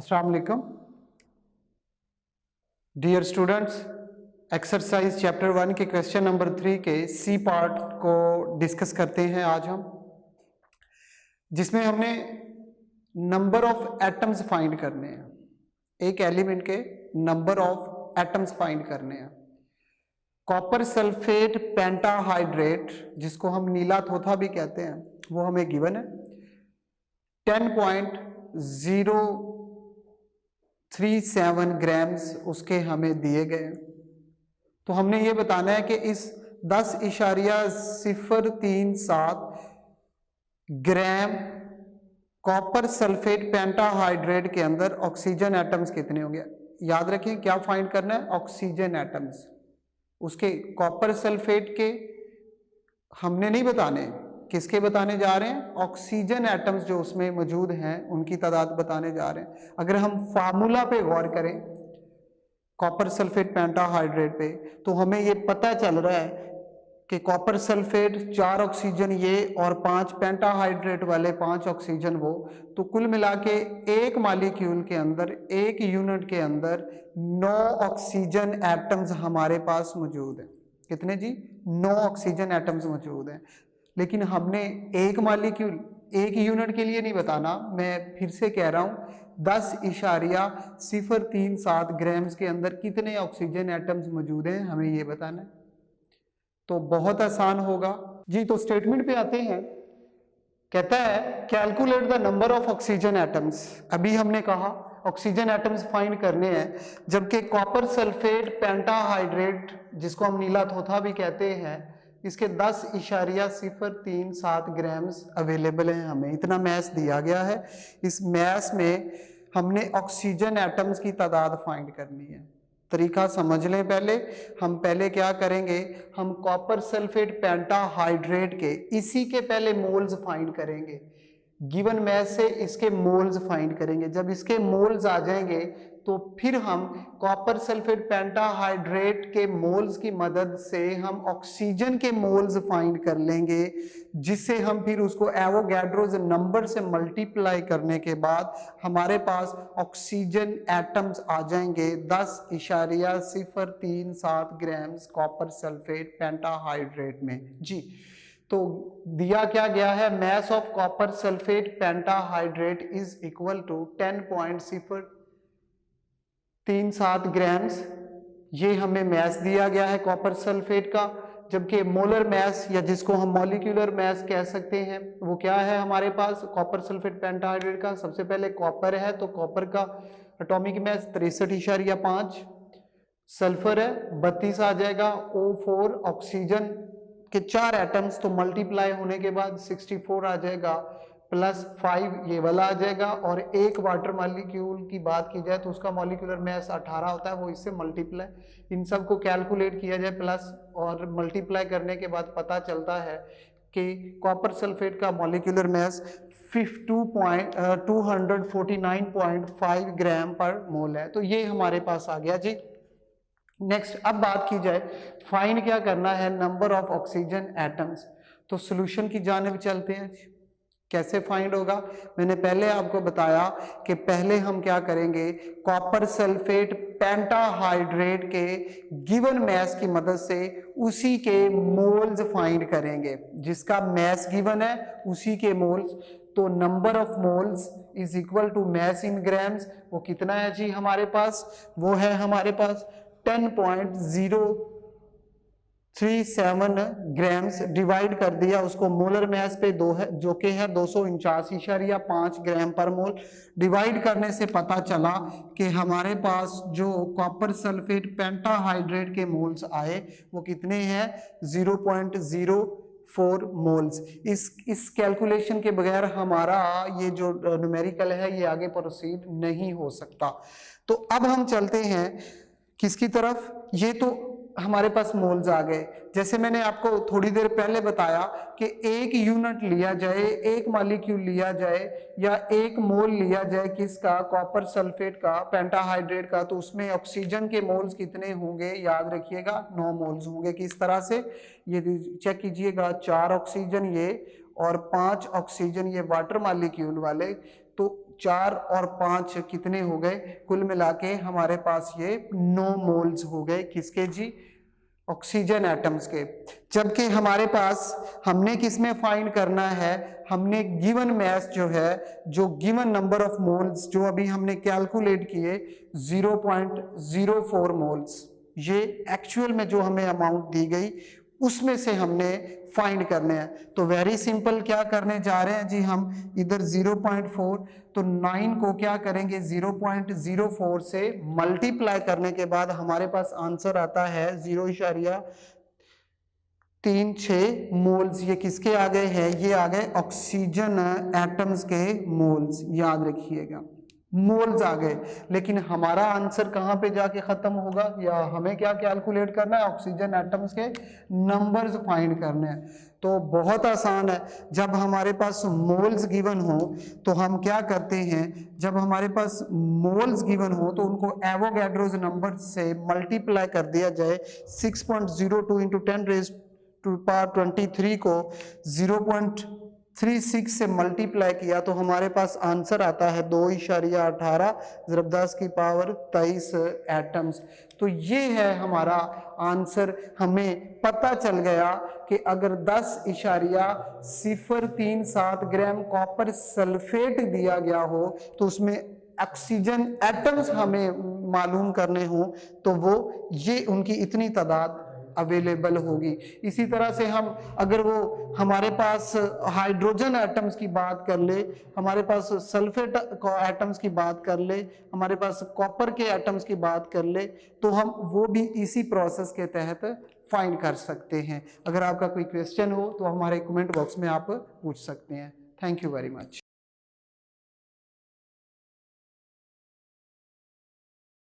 अस्सलाम वालेकुम dear students, exercise chapter 1 के क्वेश्चन नंबर 3 के सी पार्ट को डिस्कस करते हैं आज हम, जिसमें हमने नंबर ऑफ एटम्स फाइंड करने हैं। एक एलिमेंट के नंबर ऑफ एटम्स फाइंड करने हैं। कॉपर सल्फेट पेंटाहाइड्रेट, जिसको हम नीला थोथा भी कहते हैं, वो हमें गिवन है। 10.037 ग्राम्स उसके हमें दिए गए। तो हमने ये बताना है कि इस 10.037 ग्राम कॉपर सल्फेट पेंटाहाइड्रेट के अंदर ऑक्सीजन एटम्स कितने होंगे। याद रखें क्या फाइंड करना है, ऑक्सीजन एटम्स। उसके कॉपर सल्फेट के हमने नहीं बताने, किसके बताने जा रहे हैं, ऑक्सीजन एटम्स जो उसमें मौजूद हैं उनकी तादाद बताने जा रहे हैं। अगर हम फार्मूला पे गौर करें कॉपर सल्फेट पेंटाहाइड्रेट पे, तो हमें ये पता चल रहा है कि कॉपर सल्फेट 4 ऑक्सीजन ये और 5 पेंटाहाइड्रेट वाले 5 ऑक्सीजन वो, तो कुल मिला के एक मॉलिक्यूल के अंदर, एक यूनिट के अंदर 9 ऑक्सीजन एटम्स हमारे पास मौजूद हैं। कितने जी? 9 ऑक्सीजन एटम्स मौजूद हैं। लेकिन हमने एक मॉलिक्यूल, एक यूनिट के लिए नहीं बताना, मैं फिर से कह रहा हूं 10.037 ग्राम्स के अंदर कितने ऑक्सीजन एटम्स मौजूद हैं हमें ये बताना है। तो बहुत आसान होगा जी। तो स्टेटमेंट पे आते हैं, कहता है calculate the number of oxygen atoms. अभी हमने कहा ऑक्सीजन एटम्स फाइंड करने हैं, जबकि कॉपर सल्फेट पेंटाहाइड्रेट, जिसको हम नीला थोथा भी कहते हैं, इसके 10.037 ग्राम्स अवेलेबल हैं। हमें इतना मैस दिया गया है। इस मैस में हमने ऑक्सीजन एटम्स की तादाद फाइंड करनी है। तरीका समझ लें। पहले हम क्या करेंगे, हम कॉपर सल्फेट पेंटाहाइड्रेट के इसी के पहले मोल्स फाइंड करेंगे। गिवन मैस से इसके मोल्स फाइंड करेंगे। जब इसके मोल्स आ जाएंगे तो फिर हम कॉपर सल्फेट पेंटाहाइड्रेट के मोल्स की मदद से हम ऑक्सीजन के मोल्स फाइंड कर लेंगे, जिससे हम फिर उसको एवोगैड्रोस नंबर से मल्टीप्लाई करने के बाद हमारे पास ऑक्सीजन एटम्स आ जाएंगे 10.037 ग्राम्स कॉपर सल्फेट पेंटाहाइड्रेट में जी। तो दिया क्या गया है, mass of copper sulphate pentahydrate is equal to 10.037 grams. ये हमें मैस दिया गया है कॉपर सल्फेट का, जबकि मोलर मैस या जिसको हम मॉलिक्यूलर मैस कह सकते हैं वो क्या है हमारे पास कॉपर सल्फेट पेंटाहाइड्रेट का। सबसे पहले कॉपर है तो कॉपर का एटॉमिक मैस 63.5, सल्फर है 32 आ जाएगा, O4 ऑक्सीजन के 4 एटम्स, तो मल्टीप्लाई होने के बाद 64 आ जाएगा, प्लस 5 ये वाला आ जाएगा। और एक वाटर मॉलिक्यूल की बात की जाए तो उसका मॉलिक्यूलर मैस 18 होता है, वो इससे मल्टीप्लाई, इन सब को कैलकुलेट किया जाए प्लस और मल्टीप्लाई करने के बाद पता चलता है कि कॉपर सल्फेट का मॉलिक्यूलर मैस 249.5 ग्राम पर मोल है। तो ये हमारे पास आ गया जी। नेक्स्ट अब बात की जाए फाइंड क्या करना है, नंबर ऑफ ऑक्सीजन एटम्स। तो सॉल्यूशन की जानिब चलते हैं। कैसे फाइंड होगा, मैंने पहले आपको बताया कि पहले हम क्या करेंगे, कॉपर सल्फेट पेंटाहाइड्रेट के गिवन मैस की मदद से उसी के मोल्स फाइंड करेंगे। जिसका मैस गिवन है उसी के मोल्स। तो number of moles is equal to mass in grams. वो कितना है जी हमारे पास, वो है हमारे पास 10.037 ग्राम्स। डिवाइड कर दिया उसको मोलर मैस पे 2 है, जो कि है 249.5 ग्राम पर मोल। डिवाइड करने से पता चला कि हमारे पास जो कॉपर सल्फेट पेंटाहाइड्रेट के मोल्स आए वो कितने हैं, 0.04 मोल्स। इस कैलकुलेशन के बगैर हमारा ये जो न्यूमेरिकल है ये आगे प्रोसीड नहीं हो सकता। तो अब हम चलते हैं किसकी तरफ, ये तो हमारे पास मोल्स आ गए। जैसे मैंने आपको थोड़ी देर पहले बताया कि एक यूनिट लिया जाए, एक मॉलिक्यूल लिया जाए या एक मोल लिया जाए किसका, कॉपर सल्फेट का पेंटाहाइड्रेट का, तो उसमें ऑक्सीजन के मोल्स कितने होंगे, याद रखिएगा 9 मोल्स होंगे। किस तरह से, ये चेक कीजिएगा, 4 ऑक्सीजन ये और 5 ऑक्सीजन ये वाटर मॉलिक्यूल वाले, तो 4 और 5 कितने हो गए, कुल मिला के हमारे पास ये 9 मोल्स हो गए किसके जी, ऑक्सीजन एटम्स के। जबकि हमारे पास हमने किसमें फाइंड करना है, हमने गिवन मैस जो है, जो गिवन नंबर ऑफ मोल्स जो अभी हमने कैलकुलेट किए 0.04 मोल्स, ये एक्चुअल में जो हमें अमाउंट दी गई उसमें से हमने फाइंड करने हैं। तो वेरी सिंपल क्या करने जा रहे हैं जी, हम इधर 0.4 तो 9 को क्या करेंगे 0.04 से मल्टीप्लाई करने के बाद हमारे पास आंसर आता है 0.36 मोल्स। ये किसके आ गए हैं, ये आ गए ऑक्सीजन एटम्स के मोल्स, याद रखिएगा मोल्स आ गए। लेकिन हमारा आंसर कहां पे जाके खत्म होगा, या हमें क्या कैलकुलेट करना है, ऑक्सीजन एटम्स के नंबर्स फाइंड करने हैं। तो बहुत आसान है, जब हमारे पास मोल्स गिवन हो तो हम क्या करते हैं, जब हमारे पास मोल्स गिवन हो तो उनको एवोगैड्रोस नंबर से मल्टीप्लाई कर दिया जाए। 6.02 इंटू 10⁻23 को 0.36 से मल्टीप्लाई किया तो हमारे पास आंसर आता है 2.18 ज़रब 10 की पावर 23 एटम्स। तो ये है हमारा आंसर। हमें पता चल गया कि अगर 10.037 ग्राम कॉपर सल्फेट दिया गया हो तो उसमें ऑक्सीजन एटम्स हमें मालूम करने हो तो वो ये उनकी इतनी तादाद अवेलेबल होगी। इसी तरह से हम अगर वो हमारे पास हाइड्रोजन एटम्स की बात कर ले, हमारे पास सल्फेट एटम्स की बात कर ले, हमारे पास कॉपर के एटम्स की बात कर ले, तो हम वो भी इसी प्रोसेस के तहत फाइंड कर सकते हैं। अगर आपका कोई क्वेश्चन हो तो हमारे कमेंट बॉक्स में आप पूछ सकते हैं। Thank you very much.